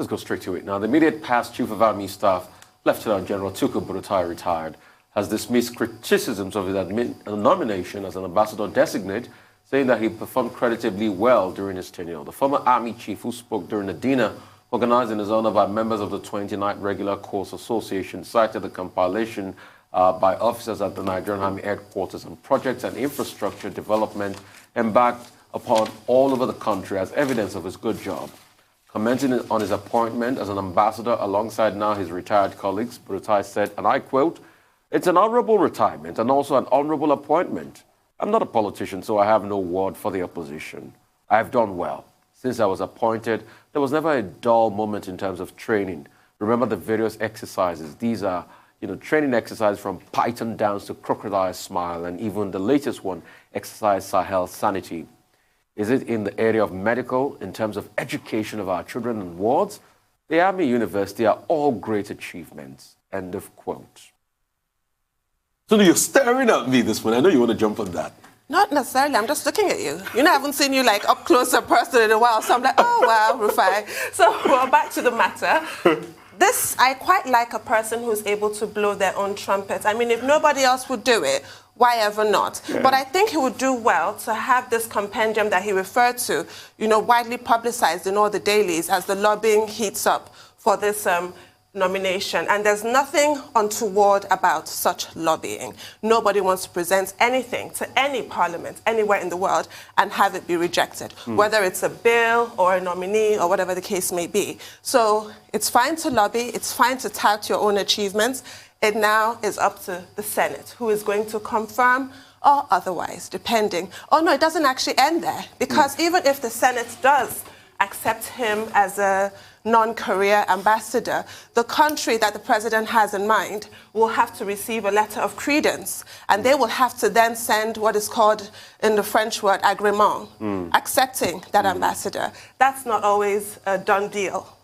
Let's go straight to it. Now, the immediate past Chief of Army Staff, Lieutenant General Tukur Buratai, retired, has dismissed criticisms of his nomination as an ambassador designate, saying that he performed creditably well during his tenure. The former Army Chief, who spoke during a dinner organized in his honor by members of the 29th Regular Course Association, cited the compilation by officers at the Nigerian Army headquarters on projects and infrastructure development embarked upon all over the country as evidence of his good job. Commenting on his appointment as an ambassador alongside now his retired colleagues, Buratai said, and I quote, "It's an honorable retirement and also an honorable appointment. I'm not a politician, so I have no word for the opposition. I have done well. Since I was appointed, there was never a dull moment in terms of training. Remember the various exercises. These are, training exercises from Python dance to crocodile smile, and even the latest one, exercise Sahel sanity. Is it in the area of medical, in terms of education of our children and wards? The Army University are all great achievements." End of quote. So you're staring at me this one. I know you want to jump on that. Not necessarily. I'm just looking at you. I haven't seen you up close and personal in a while. So I'm like, oh, wow, Rufai. So we're back to the matter. I quite like a person who's able to blow their own trumpet. I mean, if nobody else would do it, why ever not? Yeah. But I think he would do well to have this compendium that he referred to, widely publicized in all the dailies as the lobbying heats up for this nomination. And there's nothing untoward about such lobbying. Nobody wants to present anything to any parliament anywhere in the world and have it be rejected, whether it's a bill or a nominee or whatever the case may be. So it's fine to lobby. It's fine to tout your own achievements. It now is up to the Senate, who is going to confirm or otherwise, depending. Oh, no, it doesn't actually end there, because even if the Senate does accept him as a non-career ambassador, the country that the president has in mind will have to receive a letter of credence, and they will have to then send what is called, in the French word, agrément, accepting that ambassador. That's not always a done deal.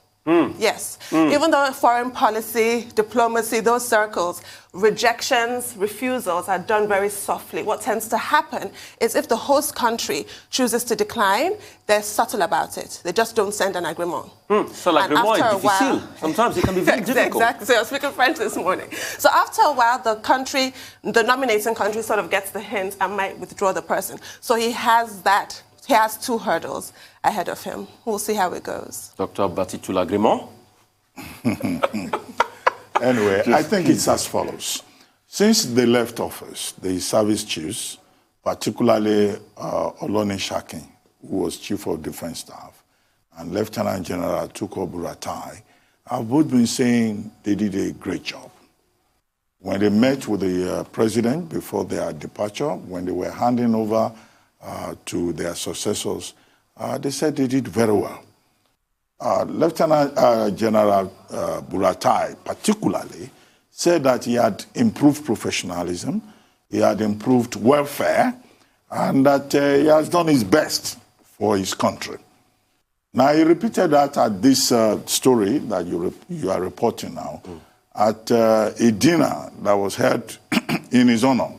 Yes. Even though foreign policy, diplomacy, those circles, rejections, refusals are done very softly. What tends to happen is if the host country chooses to decline, they're subtle about it. They just don't send an agreement. So like agreement, difficile. Sometimes it can be very difficult. Exactly. So I was speaking French this morning. So after a while, the nominating country sort of gets the hint and might withdraw the person. So he has that. He has two hurdles ahead of him. We'll see how it goes. Dr. Batitula Grimont? Anyway, I think it's as follows. Since they left office, the service chiefs, particularly Oloni Shakin, who was Chief of Defense Staff, and Lieutenant General Tukur Buratai, have both been saying they did a great job. When they met with the president before their departure, when they were handing over to their successors, they said they did very well. Lieutenant General Buratai particularly said that he had improved professionalism, he had improved welfare, and that he has done his best for his country. Now, he repeated that at this story that you are reporting now, at a dinner that was held in his honor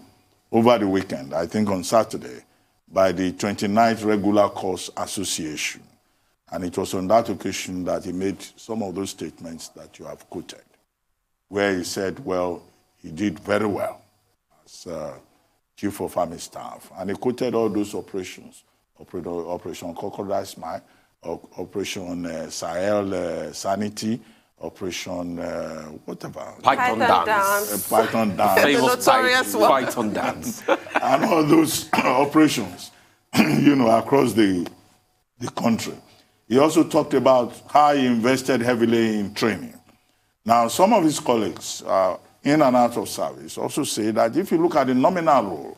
over the weekend, I think on Saturday, by the 29th Regular Course Association. And it was on that occasion that he made some of those statements that you have quoted, where he said, well, he did very well as Chief of Army Staff. And he quoted all those operations, Operation Crocodile Smile, Operation Sahel Sanity, Operation whatever. Python dance. Python dance. Famous Python dance. And all those operations, across the country. He also talked about how he invested heavily in training. Now, some of his colleagues in and out of service also say that if you look at the nominal role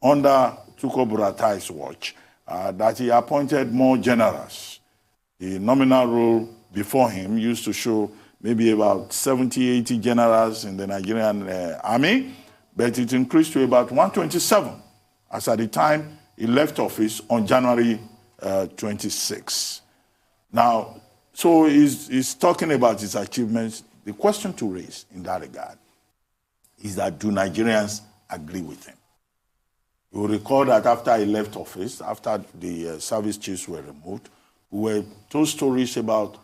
under Tukur Buratai's watch, that he appointed more generals. The nominal role before him used to show maybe about 70, 80 generals in the Nigerian army, but it increased to about 127 as at the time he left office on January 26. Now, so he's talking about his achievements. The question to raise in that regard is that do Nigerians agree with him? You will recall that after he left office, after the service chiefs were removed, we were told stories about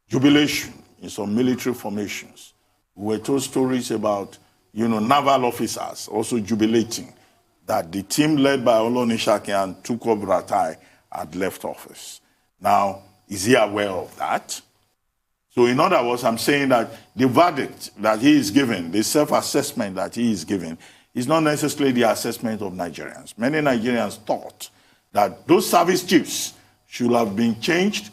jubilation in some military formations. We were told stories about, naval officers also jubilating that the team led by Olonishakin and Tuko Buratai had left office. Now, is he aware of that? So in other words, I'm saying that the verdict that he is giving, the self-assessment that he is giving, is not necessarily the assessment of Nigerians. Many Nigerians thought that those service chiefs should have been changed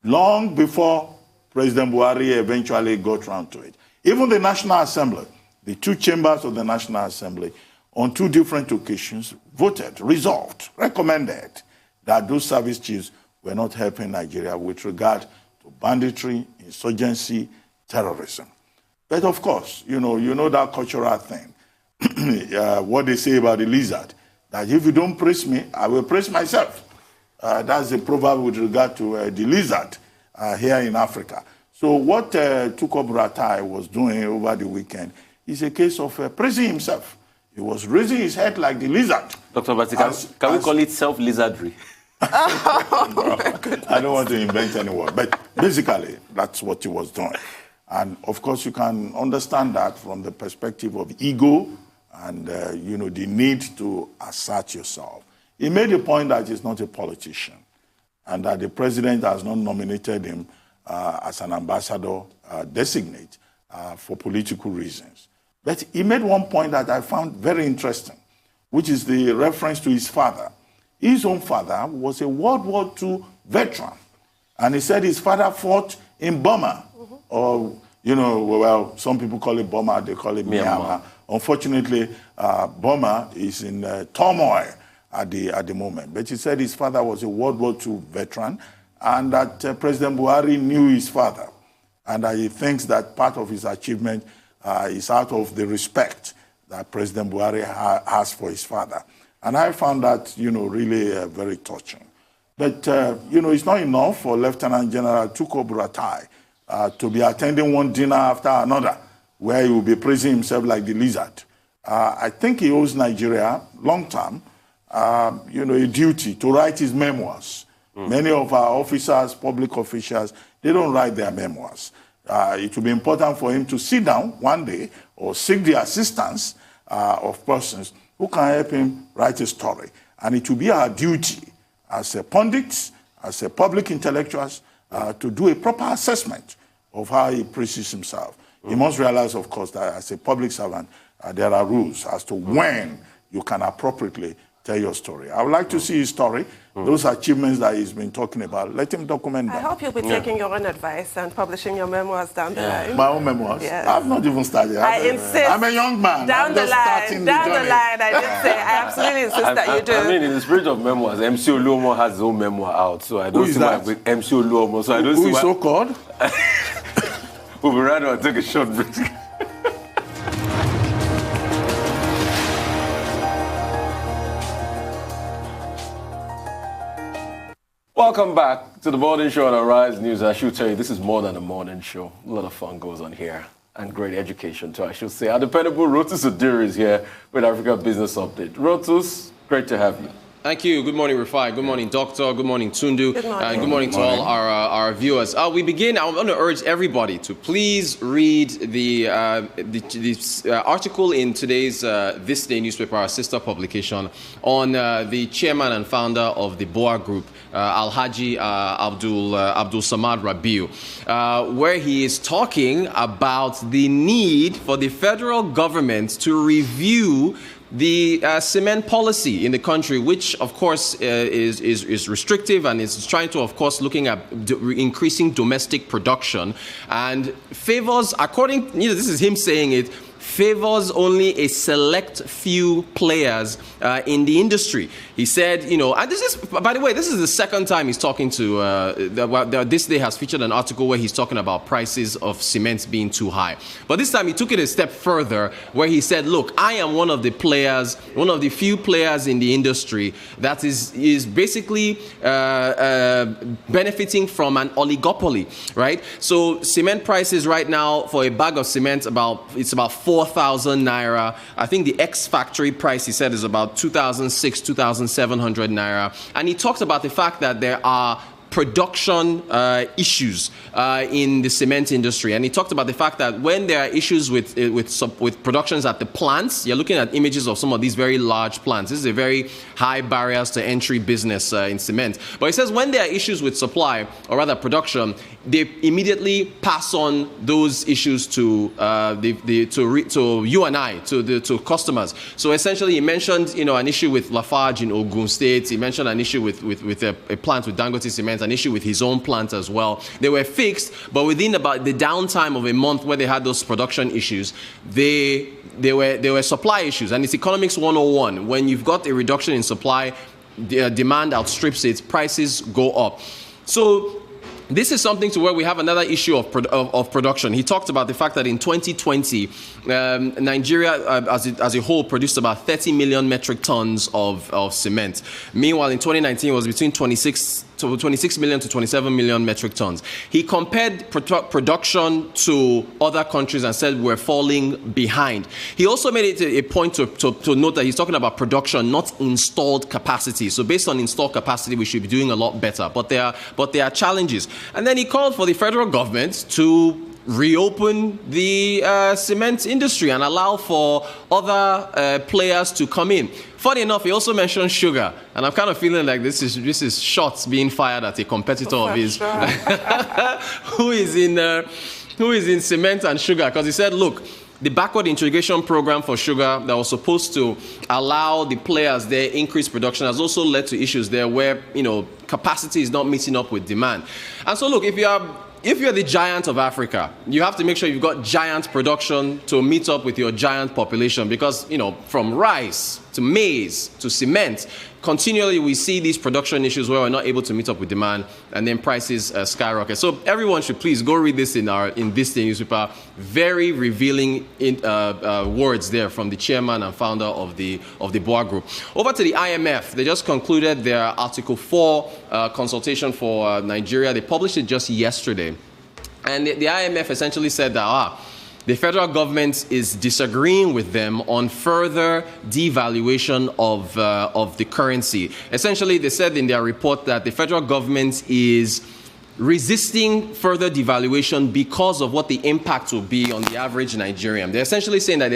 long before President Buhari eventually got around to it. Even the National Assembly, the two chambers of the National Assembly, on two different occasions, voted, resolved, recommended that those service chiefs were not helping Nigeria with regard to banditry, insurgency, terrorism. But of course, you know that cultural thing. What they say about the lizard, that if you don't praise me, I will praise myself. That's the proverb with regard to the lizard here in Africa. So what Tuko Buratai was doing over the weekend is a case of praising himself. He was raising his head like the lizard. Dr. Bati, can we call it self-lizardry? I don't want to invent any word, but basically that's what he was doing. And of course you can understand that from the perspective of ego and the need to assert yourself. He made a point that he's not a politician and that the president has not nominated him as an ambassador designate for political reasons. But he made one point that I found very interesting, which is the reference to his father. His own father was a World War II veteran. And he said his father fought in Burma. Or, well, some people call it Burma, they call it Myanmar. Unfortunately, Burma is in turmoil at the moment. But he said his father was a World War II veteran and that President Buhari knew his father. And that he thinks that part of his achievement is out of the respect that President Buhari has for his father. And I found that, really very touching. But, it's not enough for Lieutenant General Tuko Buratai to be attending one dinner after another where he will be praising himself like the lizard. I think he owes Nigeria, long term, a duty to write his memoirs. Many of our officers, public officials, they don't write their memoirs. It will be important for him to sit down one day or seek the assistance of persons who can help him write a story. And it will be our duty as a pundits, as a public intellectuals, to do a proper assessment of how he praises himself. He must realize, of course, that as a public servant, there are rules as to when you can appropriately tell your story. I would like to see his story, those achievements that he's been talking about. Let him document them. I hope you'll be taking your own advice and publishing your memoirs down the line. My own memoirs? Yes. I've not even started. I insist. I'm a young man. Down the line, I did say, I absolutely insist that you do. I mean, in the spirit of memoirs, MC Oluomo has his own memoir out, so I don't see why with MC Oluomo. So I don't see why. Who is so called? We'll be right on, take a short break. Welcome back to the morning show on Arise News. I should tell you, this is more than a morning show. A lot of fun goes on here and great education too, I should say. Our dependable Rotus Odiri is here with Africa Business Update. Rotus, great to have you. Thank you. Good morning, Rufai. Good morning, Doctor. Good morning, Tundu. Good morning. And good morning to all our viewers. We begin. I want to urge everybody to please read the article in today's This Day newspaper, our sister publication, on the chairman and founder of the BUA Group, Alhaji Abdul Samad Rabiu, where he is talking about the need for the federal government to review the cement policy in the country, which of course is restrictive and is trying to, of course, looking at increasing domestic production and favors, according, this is him saying it, favors only a select few players in the industry. He said, and this is, by the way, this is the second time he's talking to, This Day has featured an article where he's talking about prices of cement being too high. But this time he took it a step further where he said, look, I am one of the players, one of the few players in the industry that is basically benefiting from an oligopoly, right? So cement prices right now for a bag of cement, it's about 4,000 naira. I think the ex-factory price, he said, is about 2,700 naira. And he talked about the fact that there are production issues in the cement industry, and he talked about the fact that when there are issues with productions at the plants, you're looking at images of some of these very large plants. This is a very high barriers to entry business in cement. But he says when there are issues with supply, or rather production, they immediately pass on those issues to you and I, to customers. So essentially, he mentioned an issue with Lafarge in Ogun State. He mentioned an issue with a plant with Dangote Cement, an issue with his own plant as well. They were fixed, but within about the downtime of a month where they had those production issues, there were supply issues. And it's economics 101. When you've got a reduction in supply, the demand outstrips it, prices go up. So this is something to where we have another issue of production. He talked about the fact that in 2020, Nigeria as a whole produced about 30 million metric tons of cement. Meanwhile, in 2019, it was between 26 million to 27 million metric tons. He compared production to other countries and said we're falling behind. He also made it a point to note that he's talking about production, not installed capacity. So based on installed capacity, we should be doing a lot better. But there are challenges. And then he called for the federal government to reopen the cement industry and allow for other players to come in. Funny enough, he also mentioned sugar, and I'm kind of feeling like this is shots being fired at a competitor of his who is in cement and sugar, because he said, look, the backward integration program for sugar that was supposed to allow the players there increase production has also led to issues there where capacity is not meeting up with demand. And so look, if you're the giant of Africa, you have to make sure you've got giant production to meet up with your giant population, because, from rice to maize to cement, continually we see these production issues where we're not able to meet up with demand, and then prices skyrocket. So everyone should please go read this in this day newspaper. Very revealing words there from the chairman and founder of the BUA Group. Over to the IMF. They just concluded their Article 4 consultation for Nigeria. They published it just yesterday. And the IMF essentially said that the federal government is disagreeing with them on further devaluation of the currency. Essentially, they said in their report that the federal government is resisting further devaluation because of what the impact will be on the average Nigerian. They're essentially saying that,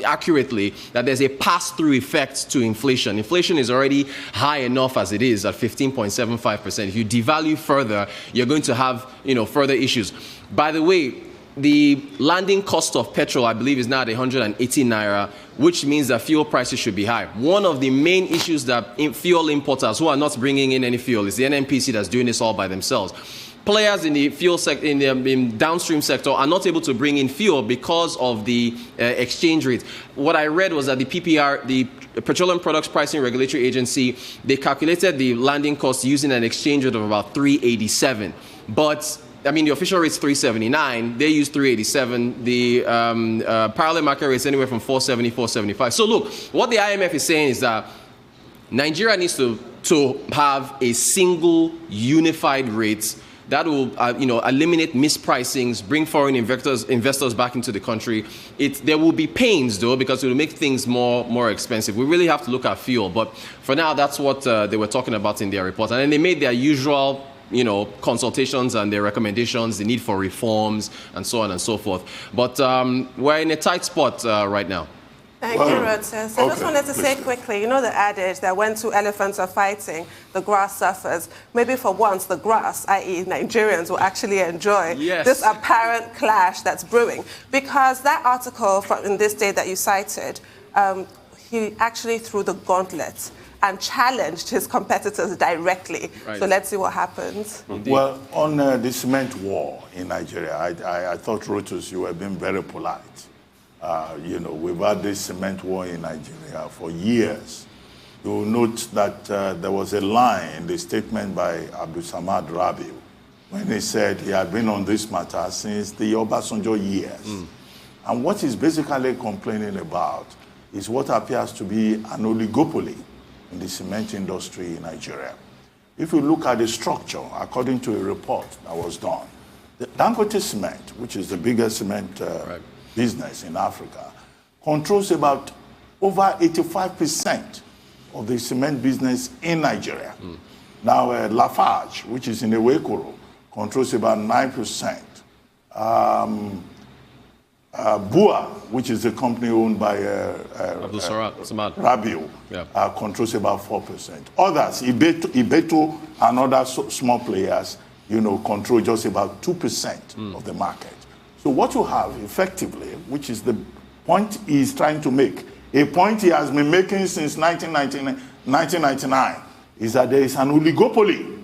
accurately, that there's a pass-through effect to inflation. Inflation is already high enough as it is at 15.75%. If you devalue further, you're going to have, further issues. By the way, the landing cost of petrol, I believe, is now at 180 naira, which means that fuel prices should be high. One of the main issues that fuel importers who are not bringing in any fuel is the NNPC that's doing this all by themselves. Players in the fuel sector, in the downstream sector, are not able to bring in fuel because of the exchange rate. What I read was that the PPR, the Petroleum Products Pricing Regulatory Agency, they calculated the landing cost using an exchange rate of about 387. But the official rate's 379. They use 387. The parallel market rate's anywhere from 470, 475. So look, what the IMF is saying is that Nigeria needs to have a single unified rate that will, eliminate mispricings, bring foreign investors back into the country. There will be pains, though, because it will make things more expensive. We really have to look at fuel. But for now, that's what they were talking about in their report. And then they made their usual consultations and their recommendations, the need for reforms, and so on and so forth. But we're in a tight spot right now. Thank you, Rotes. I just wanted to say quickly, the adage that when two elephants are fighting, the grass suffers. Maybe for once, the grass, i.e. Nigerians, will actually enjoy this apparent clash that's brewing. Because that article in this day that you cited, he actually threw the gauntlet and challenged his competitors directly. Right. So let's see what happens. Indeed. Well, on the cement war in Nigeria, I thought, Rotus, you were being very polite. We've had this cement war in Nigeria for years. You will note that there was a line in the statement by Abdul Samad Rabiu when he said he had been on this matter since the Obasanjo years. And what he's basically complaining about is what appears to be an oligopoly in the cement industry in Nigeria. If you look at the structure, according to a report that was done, the Dangote Cement, which is the biggest cement business in Africa, controls about over 85% of the cement business in Nigeria. Now, Lafarge, which is in Ewekoro, controls about 9%. BUA, which is a company owned by Abdul Samad Rabiu, controls about 4%. Others, Ibeto and other small players, control just about 2% of the market. So what you have effectively, which is the point he's trying to make, a point he has been making since 1999, is that there is an oligopoly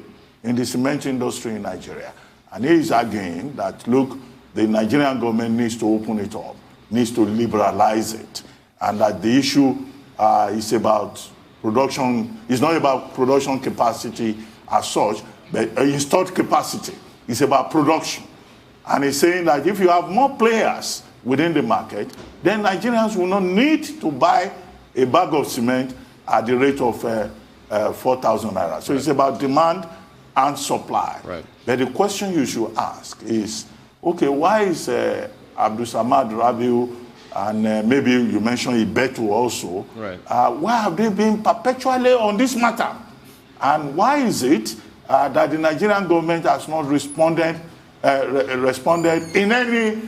in the cement industry in Nigeria. And he is arguing that, look, the Nigerian government needs to open it up, needs to liberalize it, and that the issue is about production, it's not about production capacity as such, but installed capacity. It's about production. And he's saying that if you have more players within the market, then Nigerians will not need to buy a bag of cement at the rate of 4,000 naira. So it's about demand and supply. Right. But the question you should ask is, okay, why is Abdul Samad Rabiu and maybe you mentioned Ibetu also, right. Why have they been perpetually on this matter? And why is it that the Nigerian government has not responded in any,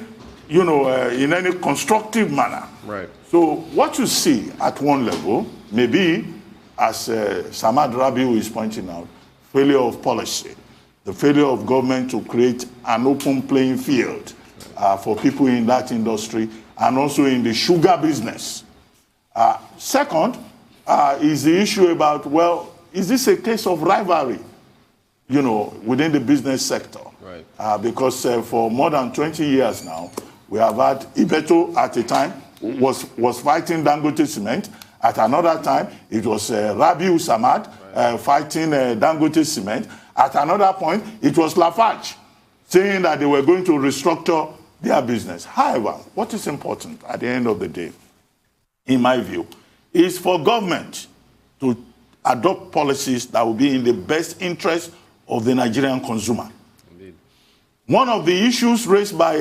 in any constructive manner? Right. So what you see at one level, maybe, as Samad Rabiu is pointing out, failure of policy, the failure of government to create an open playing field for people in that industry and also in the sugar business. Second is the issue about, well, is this a case of rivalry, within the business sector? Right. Because for more than 20 years now, we have had Ibeto at a time was fighting Dangote Cement. At another time, it was Rabiu Samad fighting Dangote Cement. At another point, it was Lafarge saying that they were going to restructure their business. However, what is important at the end of the day, in my view, is for government to adopt policies that will be in the best interest of the Nigerian consumer. Indeed. One of the issues raised by,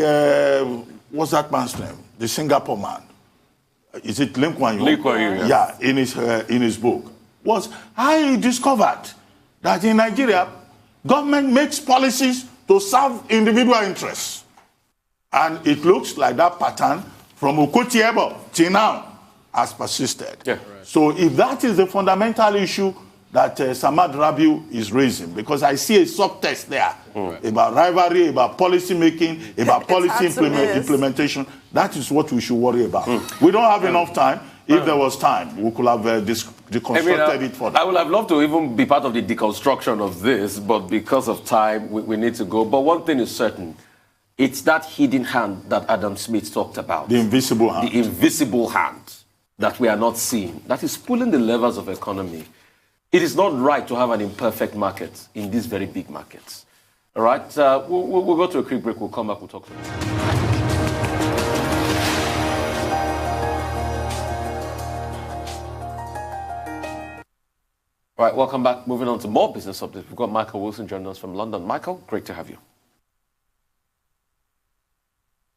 what's that man's name? The Singapore man. Is it Lim Kuan Yew? Lim Kuan Yew, yeah, in his book, was how he discovered that in Nigeria, government makes policies to serve individual interests. And it looks like that pattern from Okotie-Eboh till now has persisted. Yeah. Right. So if that is the fundamental issue that Samad Rabiu is raising, because I see a subtext there about rivalry, about policy making, about policy implementation, that is what we should worry about. We don't have enough time. If there was time, we could have deconstructed it further. I would have loved to even be part of the deconstruction of this, but because of time, we need to go. But one thing is certain. It's that hidden hand that Adam Smith talked about. The invisible hand. The invisible hand that we are not seeing. That is pulling the levers of economy. It is not right to have an imperfect market in these very big markets. All right? We'll go to a quick break. We'll come back. We'll talk to you. All right, welcome back. Moving on to more business updates. We've got Michael Wilson joining us from London. Michael, great to have you.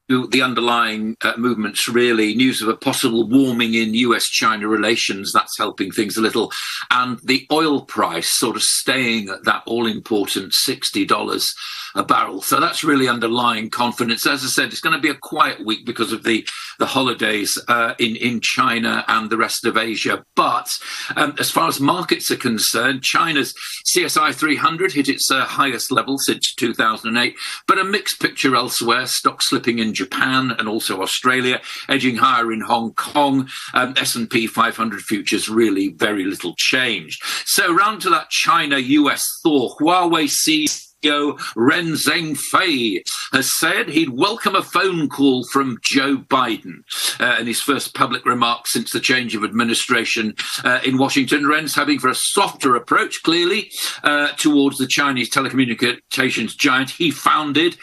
The underlying movements, really, news of a possible warming in US-China relations, that's helping things a little, and the oil price sort of staying at that all-important $60 a barrel. So that's really underlying confidence. As I said, it's going to be a quiet week because of the holidays in China and the rest of Asia. But as far as markets are concerned, China's CSI 300 hit its highest level since 2008, but a mixed picture elsewhere, stocks slipping in Japan and also Australia, edging higher in Hong Kong. S&P 500 futures really very little changed. So round to that China-US thaw, Huawei CEO Ren Zhengfei has said he'd welcome a phone call from Joe Biden. In his first public remarks since the change of administration in Washington, Ren's having for a softer approach, clearly, towards the Chinese telecommunications giant he founded.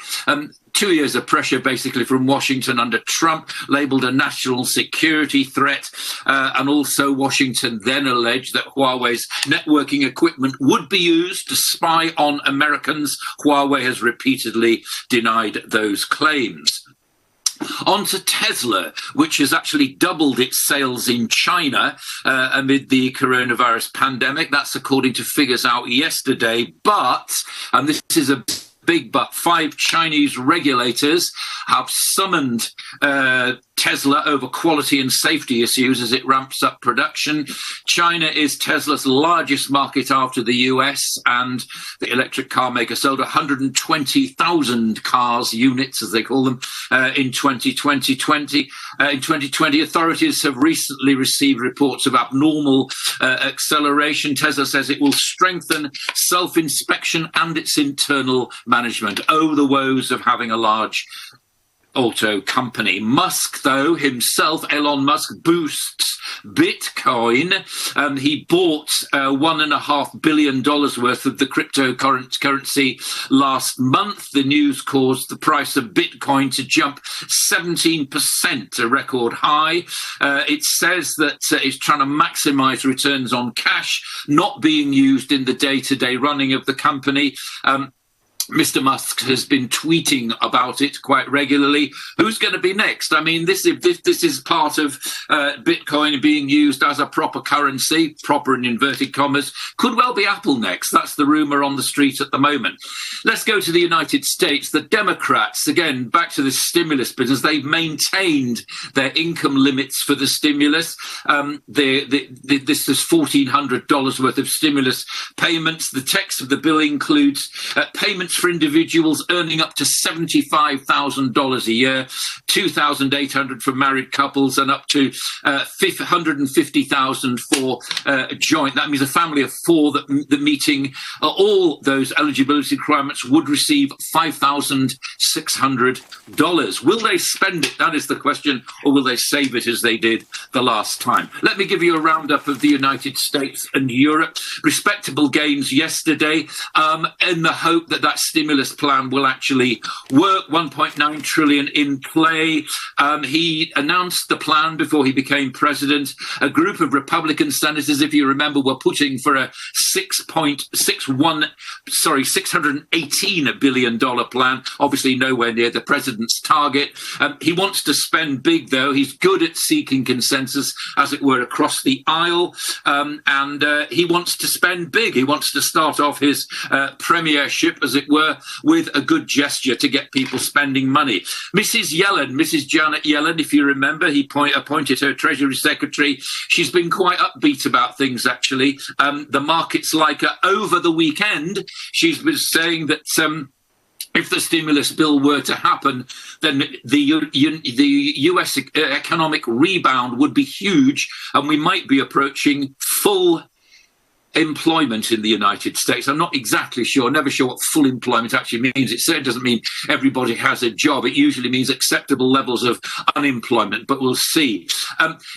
2 years of pressure, basically, from Washington under Trump, labelled a national security threat. And also Washington then alleged that Huawei's networking equipment would be used to spy on Americans. Huawei has repeatedly denied those claims. On to Tesla, which has actually doubled its sales in China amid the coronavirus pandemic. That's according to figures out yesterday. But, and this is a big but, 5 Chinese regulators have summoned Tesla over quality and safety issues as it ramps up production. China is Tesla's largest market after the US, and the electric car maker sold 120,000 cars, units as they call them, in 2020. In 2020, authorities have recently received reports of abnormal acceleration. Tesla says it will strengthen self-inspection and its internal management. Oh, the woes of having a large auto company. Musk, though, himself, Elon Musk, boosts Bitcoin. He bought $1.5 billion worth of the cryptocurrency last month. The news caused the price of Bitcoin to jump 17%, a record high. It says that it's trying to maximize returns on cash, not being used in the day-to-day running of the company. Mr. Musk has been tweeting about it quite regularly. Who's going to be next? I mean, this is part of Bitcoin being used as a proper currency, proper in inverted commas. Could well be Apple next. That's the rumor on the street at the moment. Let's go to the United States. The Democrats, again, back to the stimulus business, they've maintained their income limits for the stimulus. This is $1,400 worth of stimulus payments. The text of the bill includes payments for individuals earning up to $75,000 a year, $2,800 for married couples, and up to $150,000 for joint. That means a family of 4 that meeting all those eligibility requirements would receive $5,600. Will they spend it? That is the question. Or will they save it as they did the last time? Let me give you a roundup of the United States and Europe. Respectable gains yesterday, in the hope that stimulus plan will actually work. 1.9 trillion in play. He announced the plan before he became president. A group of Republican senators, if you remember, were putting for a $618 billion plan. Obviously nowhere near the president's target. He wants to spend big, though. He's good at seeking consensus, as it were, across the aisle. And he wants to spend big. He wants to start off his premiership, as it were, with a good gesture to get people spending money. Mrs. Janet Yellen, if you remember, he appointed her Treasury Secretary. She's been quite upbeat about things, actually. The markets like her. Over the weekend, she's been saying that if the stimulus bill were to happen, then the US economic rebound would be huge, and we might be approaching full employment in the United States. I'm not exactly sure, never sure what full employment actually means. It certainly doesn't mean everybody has a job. It usually means acceptable levels of unemployment, but we'll see.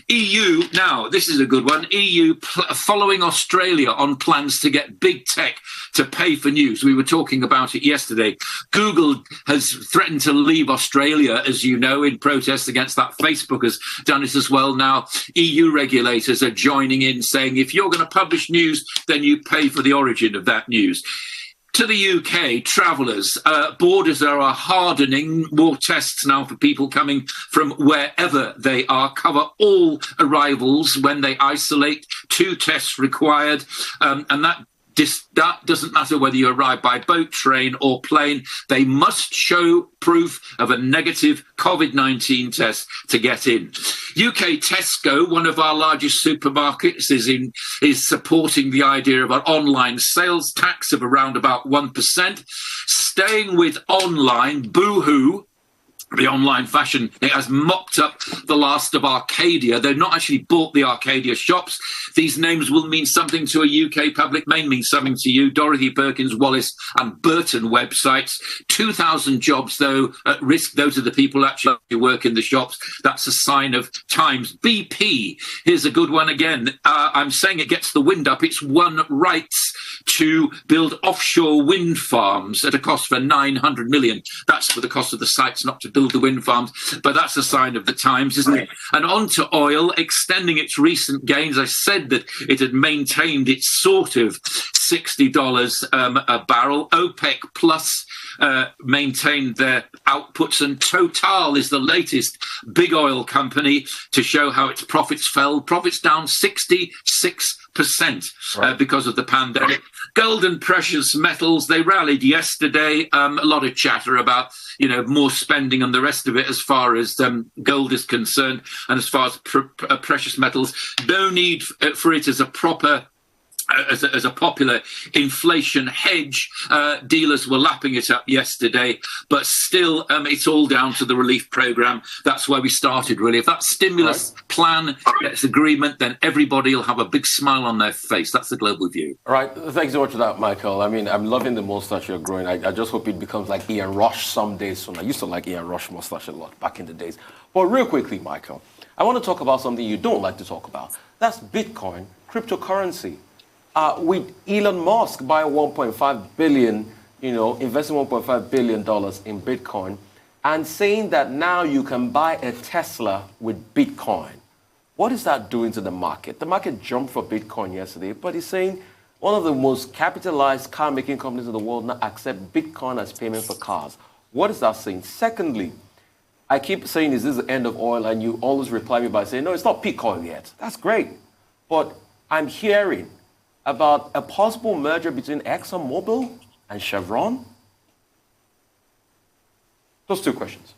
EU, now, this is a good one. EU following Australia on plans to get big tech to pay for news. We were talking about it yesterday. Google has threatened to leave Australia, as you know, in protest against that. Facebook has done it as well now. EU regulators are joining in, saying if you're going to publish news, then you pay for the origin of that news. To the UK, travellers, borders are hardening. More tests now for people coming from wherever they are. Cover all arrivals when they isolate. 2 tests required, and that doesn't matter whether you arrive by boat, train or plane. They must show proof of a negative COVID-19 test to get in. UK Tesco, one of our largest supermarkets, is supporting the idea of an online sales tax of around about 1%. Staying with online, Boohoo, the online fashion, it has mopped up the last of Arcadia. They've not actually bought the Arcadia shops. These names will mean something to a UK public, may mean something to you. Dorothy Perkins, Wallace and Burton websites. 2,000 jobs, though, at risk. Those are the people actually who work in the shops. That's a sign of times. BP, here's a good one again. I'm saying it gets the wind up. It's won rights to build offshore wind farms at a cost for 900 million. That's for the cost of the sites, not to build the wind farms, but that's a sign of the times, isn't it? And on to oil, extending its recent gains. I said that it had maintained its sort of $60 a barrel. OPEC Plus maintained their outputs, and Total is the latest big oil company to show how its profits fell. Profits down 66%. Because of the pandemic. Gold and precious metals, they rallied yesterday. A lot of chatter about, more spending and the rest of it as far as gold is concerned, and as far as precious metals. No need for it as a proper as a popular inflation hedge. Dealers were lapping it up yesterday, but still it's all down to the relief program. That's where we started, really. If that stimulus plan gets agreement, then everybody will have a big smile on their face. That's the global view. All right. Thanks so much for that, Michael. I mean, I'm loving the mustache you're growing. I just hope it becomes like Ian Rush someday soon. I used to like Ian Rush mustache a lot back in the days. But real quickly, Michael, I want to talk about something you don't like to talk about. That's Bitcoin, cryptocurrency. With Elon Musk buying $1.5 billion, investing $1.5 billion in Bitcoin, and saying that now you can buy a Tesla with Bitcoin. What is that doing to the market? The market jumped for Bitcoin yesterday, but he's saying one of the most capitalized car-making companies in the world now accept Bitcoin as payment for cars. What is that saying? Secondly, I keep saying, is this the end of oil? And you always reply me by saying, no, it's not peak oil yet. That's great. But I'm hearing about a possible merger between ExxonMobil and Chevron? Those two questions.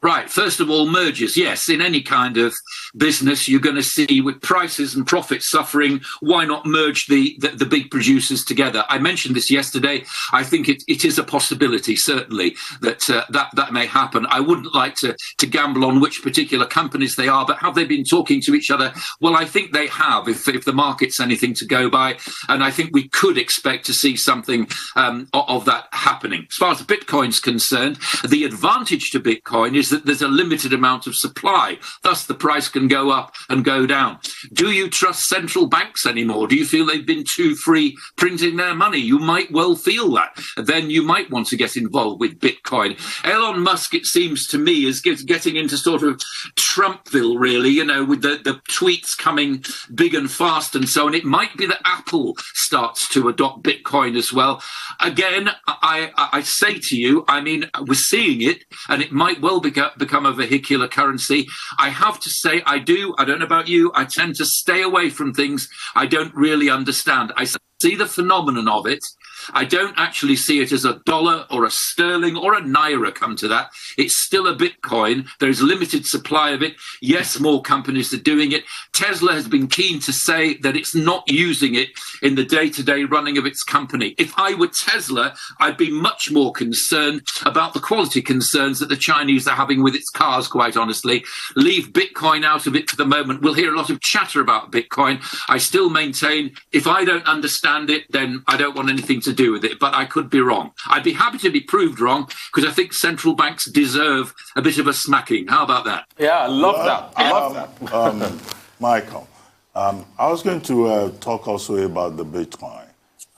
Right. First of all, mergers. Yes, in any kind of business, you're going to see with prices and profits suffering, why not merge the big producers together? I mentioned this yesterday. I think it is a possibility, certainly, that may happen. I wouldn't like to gamble on which particular companies they are, but have they been talking to each other? Well, I think they have, if the market's anything to go by. And I think we could expect to see something of that happening. As far as Bitcoin's concerned, the advantage to Bitcoin is that there's a limited amount of supply. Thus, the price can go up and go down. Do you trust central banks anymore? Do you feel they've been too free printing their money? You might well feel that. Then you might want to get involved with Bitcoin. Elon Musk, it seems to me, is getting into sort of Trumpville, really, with the tweets coming big and fast and so on. It might be that Apple starts to adopt Bitcoin as well. Again, I say to you, I mean, we're seeing it, and it might well become a vehicular currency. I have to say, I don't know about you, I tend to stay away from things I don't really understand. I see the phenomenon of it. I don't actually see it as a dollar or a sterling or a naira, come to that. It's still a Bitcoin. There is limited supply of it. Yes, more companies are doing it. Tesla has been keen to say that it's not using it in the day-to-day running of its company. If I were Tesla, I'd be much more concerned about the quality concerns that the Chinese are having with its cars, quite honestly. Leave Bitcoin out of it for the moment. We'll hear a lot of chatter about Bitcoin. I still maintain, if I don't understand it, then I don't want anything to do with it, but I could be wrong. I'd be happy to be proved wrong, because I think central banks deserve a bit of a smacking. How about that? Yeah, I love that. I love that. Michael, I was going to talk also about the Bitcoin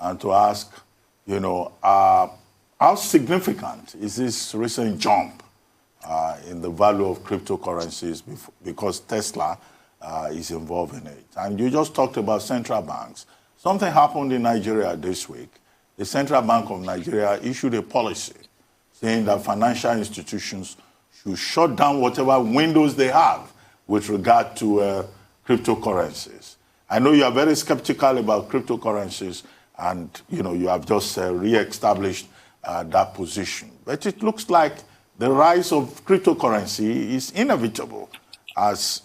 and to ask, how significant is this recent jump in the value of cryptocurrencies because Tesla is involved in it? And you just talked about central banks. Something happened in Nigeria this week. The Central Bank of Nigeria issued a policy saying that financial institutions should shut down whatever windows they have with regard to cryptocurrencies. I know you are very skeptical about cryptocurrencies, and you have just re-established that position. But it looks like the rise of cryptocurrency is inevitable as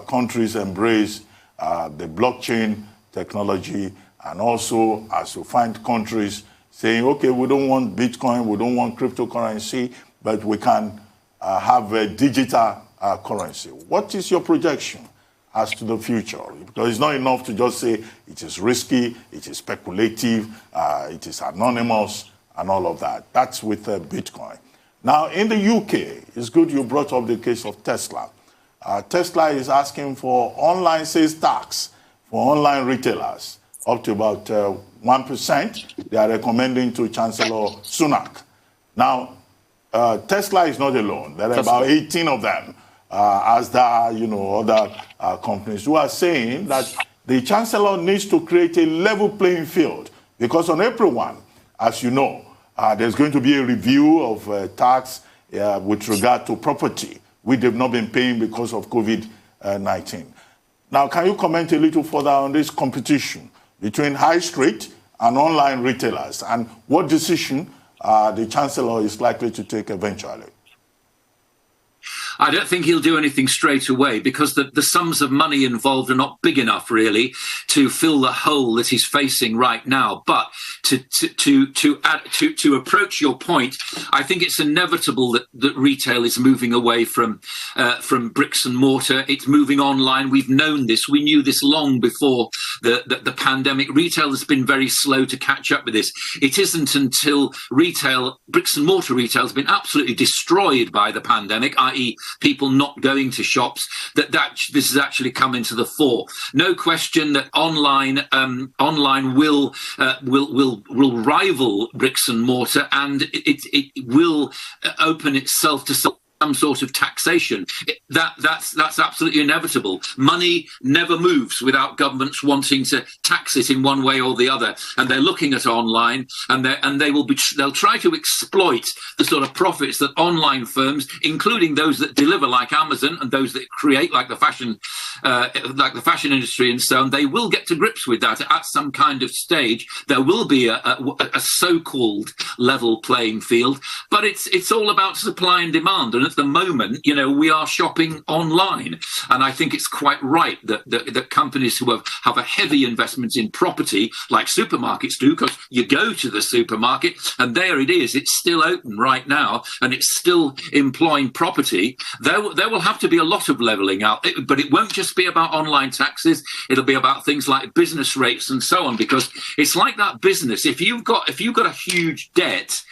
countries embrace the blockchain technology, and also as you find countries saying, okay, we don't want Bitcoin, we don't want cryptocurrency, but we can have a digital currency. What is your projection as to the future? Because it's not enough to just say it is risky, it is speculative, it is anonymous, and all of that. That's with Bitcoin. Now, in the UK, it's good you brought up the case of Tesla. Tesla is asking for online sales tax for online retailers, up to about 1%. They are recommending to Chancellor Sunak. Now, Tesla is not alone. There are about 18 of them, as there are, other companies who are saying that the Chancellor needs to create a level playing field, because on April 1, as you know, there's going to be a review of tax with regard to property, which they've not been paying because of COVID-19. Now, can you comment a little further on this competition between high street and online retailers, and what decision the Chancellor is likely to take eventually? I don't think he'll do anything straight away, because the sums of money involved are not big enough, really, to fill the hole that he's facing right now. But to approach your point, I think it's inevitable that retail is moving away from bricks and mortar. It's moving online. We've known this. We knew this long before the pandemic. Retail has been very slow to catch up with this. It isn't until bricks and mortar retail has been absolutely destroyed by the pandemic, i.e. people not going to shops, that this has actually come into the fore. No question that online will rival bricks and mortar, and it will open itself to some sort of taxation. That's absolutely inevitable. Money never moves without governments wanting to tax it in one way or the other, and they're looking at online, and they'll try to exploit the sort of profits that online firms, including those that deliver like Amazon and those that create like the fashion industry and so on. They will get to grips with that at some kind of stage. There will be a so-called level playing field, but it's all about supply and demand. And at the moment, we are shopping online, and I think it's quite right that companies who have a heavy investment in property, like supermarkets do, because you go to the supermarket and there it is. It's still open right now, and it's still employing property. There will have to be a lot of levelling out, but it won't just be about online taxes. It'll be about things like business rates and so on, because it's like that business. If you've got a huge debt,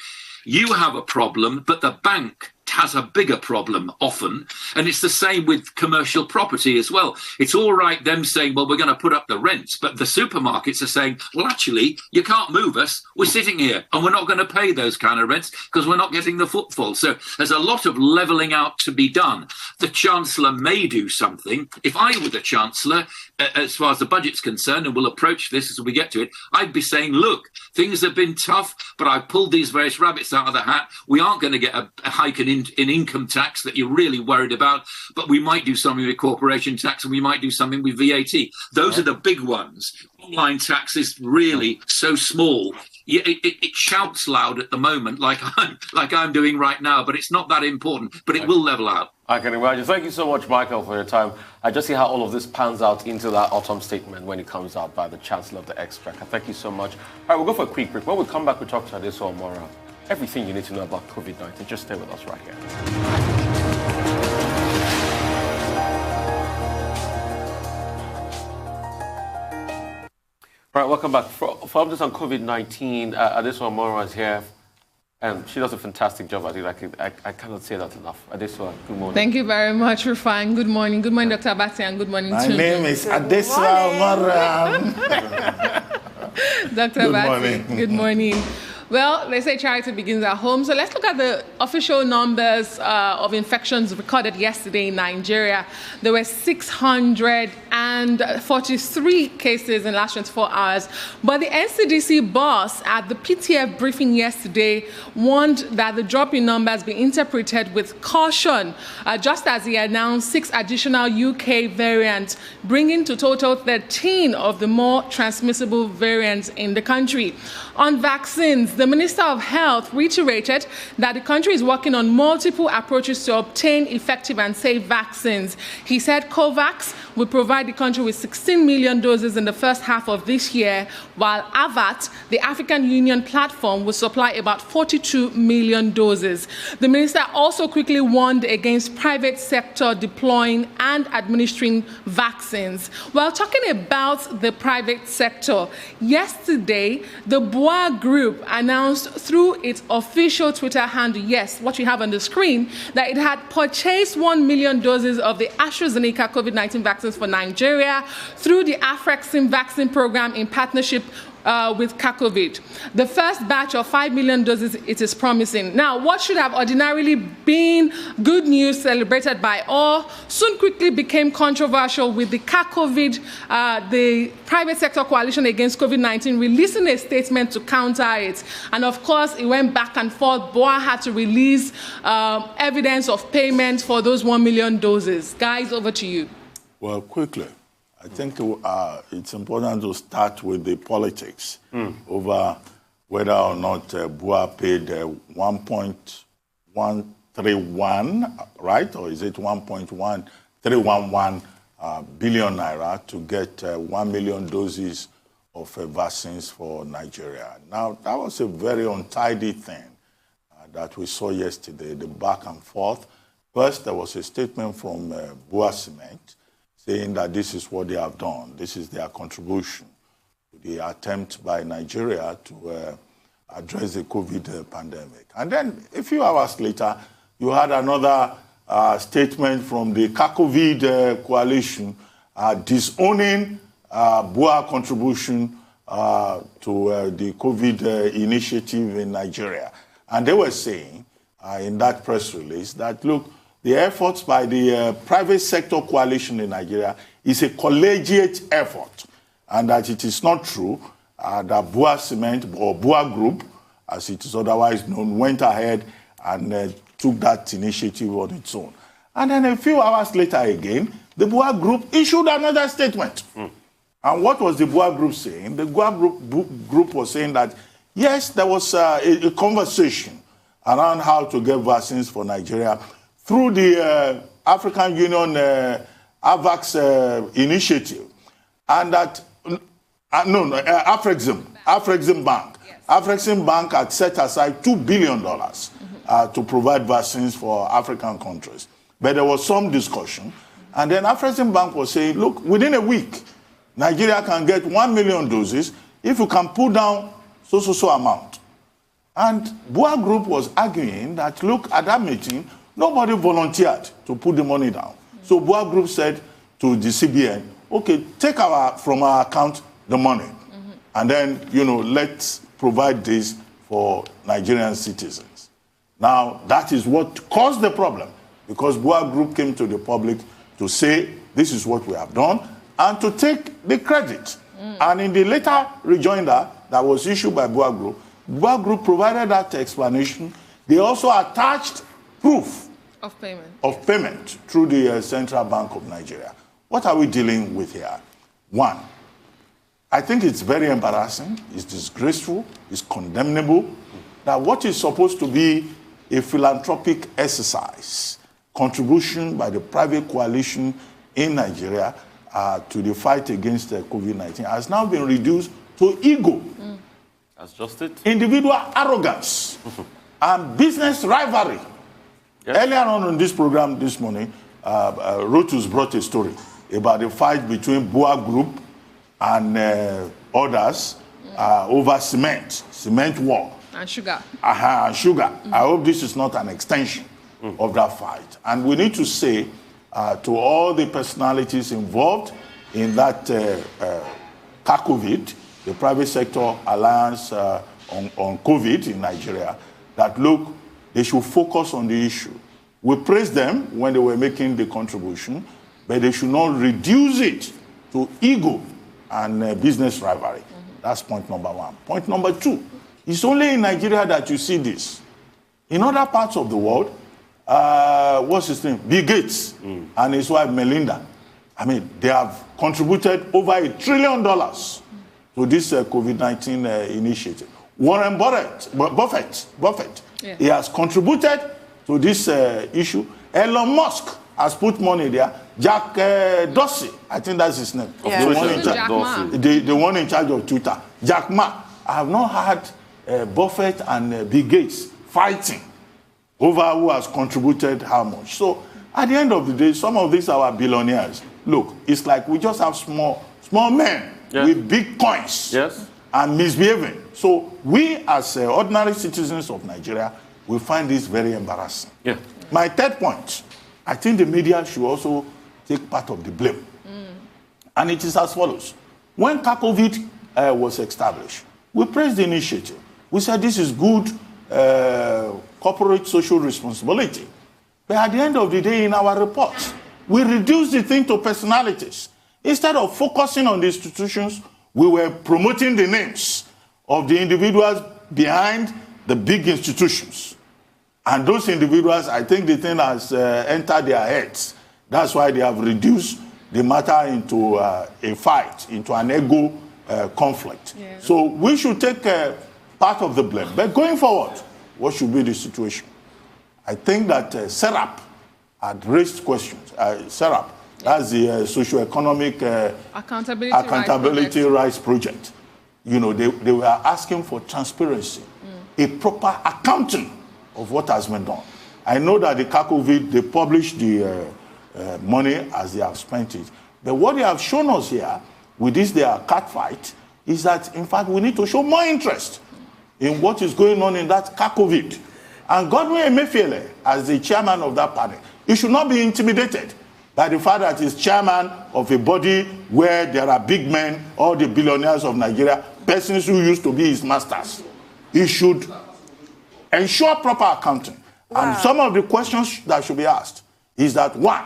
you have a problem, but the bank has a bigger problem often, and it's the same with commercial property as well. It's all right them saying, well, we're going to put up the rents, but the supermarkets are saying, well, actually, you can't move us. We're sitting here and we're not going to pay those kind of rents because we're not getting the footfall. So there's a lot of levelling out to be done. The Chancellor may do something. If I were the Chancellor, as far as the budget's concerned, and we'll approach this as we get to it, I'd be saying, look, things have been tough, but I've pulled these various rabbits out of the hat. We aren't going to get a hike in income tax that you're really worried about, but we might do something with corporation tax, and we might do something with VAT. Those are the big ones. Online tax is really so small. It shouts loud at the moment, like I'm doing right now, but it's not that important. But it will level out. I can imagine. Thank you so much, Michael, for your time. I just see how all of this pans out into that autumn statement when it comes out by the Chancellor of the Exchequer. Thank you so much. All right, we'll go for a quick break. When we come back, we'll talk to Adeso Omora. Everything you need to know about COVID-19. Just stay with us right here. All right, welcome back. For updates on COVID-19, Adeso Omora is here. And she does a fantastic job. I cannot say that enough. Adeso, good morning. Thank you very much, Rufai. Good morning. Good morning, Dr. Abati, and good morning to you. My name is Adeso Omora. Dr. Abati, good morning. Well, they say charity begins at home. So let's look at the official numbers of infections recorded yesterday in Nigeria. There were 643 cases in the last 24 hours. But the NCDC boss at the PTF briefing yesterday warned that the drop in numbers be interpreted with caution, just as he announced 6 additional UK variants, bringing to total 13 of the more transmissible variants in the country. On vaccines, the Minister of Health reiterated that the country is working on multiple approaches to obtain effective and safe vaccines. He said COVAX will provide the country with 16 million doses in the first half of this year, while AVAT, the African Union platform, will supply about 42 million doses. The minister also quickly warned against private sector deploying and administering vaccines. While talking about the private sector, yesterday, the BUA Group announced through its official Twitter handle, yes, what you have on the screen, that it had purchased 1 million doses of the AstraZeneca COVID-19 vaccines for Nigeria through the Afrexim vaccine program in partnership with Kakovid. The first batch of 5 million doses, it is promising. Now, what should have ordinarily been good news celebrated by all soon quickly became controversial with the Kakovid, the private sector coalition against COVID-19, releasing a statement to counter it. And of course, it went back and forth. BUA had to release evidence of payment for those 1 million doses. Guys, over to you. Well, quickly, I think it's important to start with the politics over whether or not BUA paid 1.131, right? Or is it 1.1311 billion naira to get 1 million doses of vaccines for Nigeria. Now, that was a very untidy thing that we saw yesterday, the back and forth. First, there was a statement from BUA Cement saying that this is what they have done. This is their contribution to the attempt by Nigeria to address the COVID pandemic. And then a few hours later, you had another statement from the Kakovid coalition disowning BUA contribution to the COVID initiative in Nigeria. And they were saying in that press release that, look, the efforts by the private sector coalition in Nigeria is a collegiate effort, and that it is not true that BUA Cement or BUA Group, as it is otherwise known, went ahead and took that initiative on its own. And then a few hours later again, the BUA Group issued another statement. And what was the BUA Group saying? The BUA Group was saying that, yes, there was a conversation around how to get vaccines for Nigeria through the African Union AVAX initiative, and that, Afrexim Bank. Yes. Afrexim Bank had set aside $2 billion to provide vaccines for African countries. But there was some discussion, and then Afrexim Bank was saying, look, within a week, Nigeria can get 1 million doses if you can pull down so amount. And BUA Group was arguing that, look, at that meeting, nobody volunteered to put the money down. So BUA Group said to the CBN, okay, take from our account the money. And then, let's provide this for Nigerian citizens. Now, that is what caused the problem, because BUA Group came to the public to say, this is what we have done, and to take the credit. And in the later rejoinder that was issued by BUA Group provided that explanation. They also attached proof of payment through the Central Bank of Nigeria. What are we dealing with here? One, I think it's very embarrassing, it's disgraceful, it's condemnable, that what is supposed to be a philanthropic exercise, contribution by the private coalition in Nigeria to the fight against COVID-19 has now been reduced to ego. That's just it. Individual arrogance and business rivalry. Yes. Earlier on in this program this morning, Rotus brought a story about the fight between BUA Group and others over cement war. And sugar. And sugar. I hope this is not an extension of that fight. And we need to say to all the personalities involved in that Kakovid, the private sector alliance on COVID in Nigeria, that look, they should focus on the issue. We praised them when they were making the contribution, but they should not reduce it to ego and business rivalry. That's point number one. Point number two, it's only in Nigeria that you see this. In other parts of the world, what's his name? Bill Gates and his wife Melinda. I mean, they have contributed over $1 trillion to this COVID-19 initiative. Warren Buffett, yeah. He has contributed to this issue. Elon Musk has put money there. Jack Dorsey, I think that's his name. Yeah. The one in charge of Twitter. Jack Ma. I have not had Buffett and Bill Gates fighting over who has contributed how much. So at the end of the day, some of these are our billionaires. Look, it's like we just have small men with big coins and misbehaving. So we as ordinary citizens of Nigeria, we find this very embarrassing. Yeah. My third point, I think the media should also take part of the blame. And it is as follows. When Kakovid was established. We praised the initiative. We said this is good corporate social responsibility. But at the end of the day, in our report, we reduced the thing to personalities. Instead of focusing on the institutions, we were promoting the names of the individuals behind the big institutions. And those individuals, I think the thing has entered their heads. That's why they have reduced the matter into a fight, into an ego conflict. Yeah. So we should take part of the blame. But going forward, what should be the situation? I think that SERAP had raised questions. SERAP, that's the Socio-Economic Accountability Rights Project. You know, they were asking for transparency, a proper accounting of what has been done. I know that the CACOVID, they published the money as they have spent it. But what they have shown us here with this their cat fight is that, in fact, we need to show more interest in what is going on in that CACOVID. And Godwin Emefiele, as the chairman of that party, he should not be intimidated by the fact that he's chairman of a body where there are big men, all the billionaires of Nigeria, persons who used to be his masters. He should ensure proper accounting. Wow. And some of the questions that should be asked is that, one,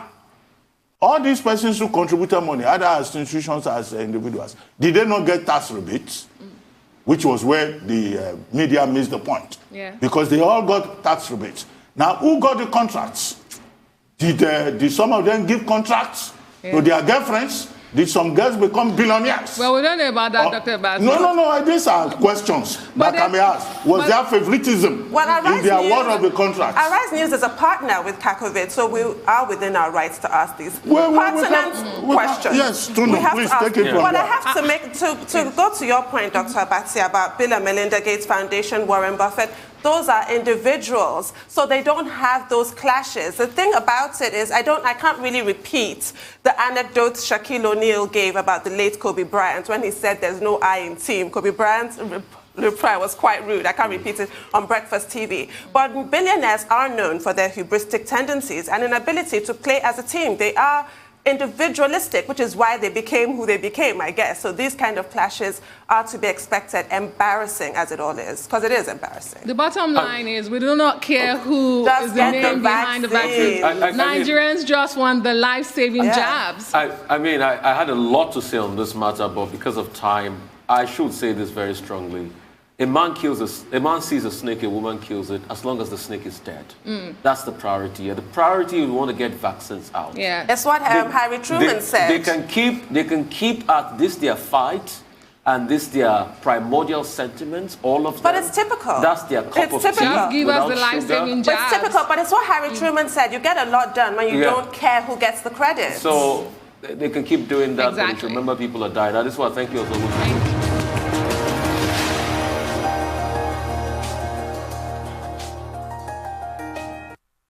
all these persons who contributed money, either as institutions or as individuals, did they not get tax rebates? Which was where the media missed the point. Yeah. Because they all got tax rebates. Now, who got the contracts? Did some of them give contracts to their girlfriends? Did some girls become billionaires? Well, we don't know about that, Dr. Bass. No. These are questions that can be asked. Was there favoritism in the award of the contracts? Arise News is a partner with CACOVID, so we are within our rights to ask these pertinent questions. Yes, please take it from But I have to make, to go to your point, Dr. Abatsi, about Bill and Melinda Gates Foundation, Warren Buffett. Those are individuals, so they don't have those clashes. The thing about it is, I can't really repeat the anecdotes Shaquille O'Neal gave about the late Kobe Bryant when he said there's no I in team. Kobe Bryant's reply was quite rude. I can't repeat it on Breakfast TV. But billionaires are known for their hubristic tendencies and inability to play as a team. They are individualistic, which is why they became who they became, I guess. So these kind of clashes are to be expected, embarrassing as it all is, because it is embarrassing. The bottom line is we do not care who is the name behind the vaccine. Nigerians just want the life-saving jabs. I had a lot to say on this matter, but because of time, I should say this very strongly. A man sees a snake, a woman kills it, as long as the snake is dead. That's the priority. The priority, we want to get vaccines out. Yeah. That's what Harry Truman said. They can keep at this their fight and this their primordial sentiments, all of them. But it's typical. That's their cup of tea. Just give us the life-saving jobs. But it's typical, but it's what Harry Truman said. You get a lot done when you don't care who gets the credit. So they can keep doing that. Exactly. But remember, people are dying. That is why I thank you so much.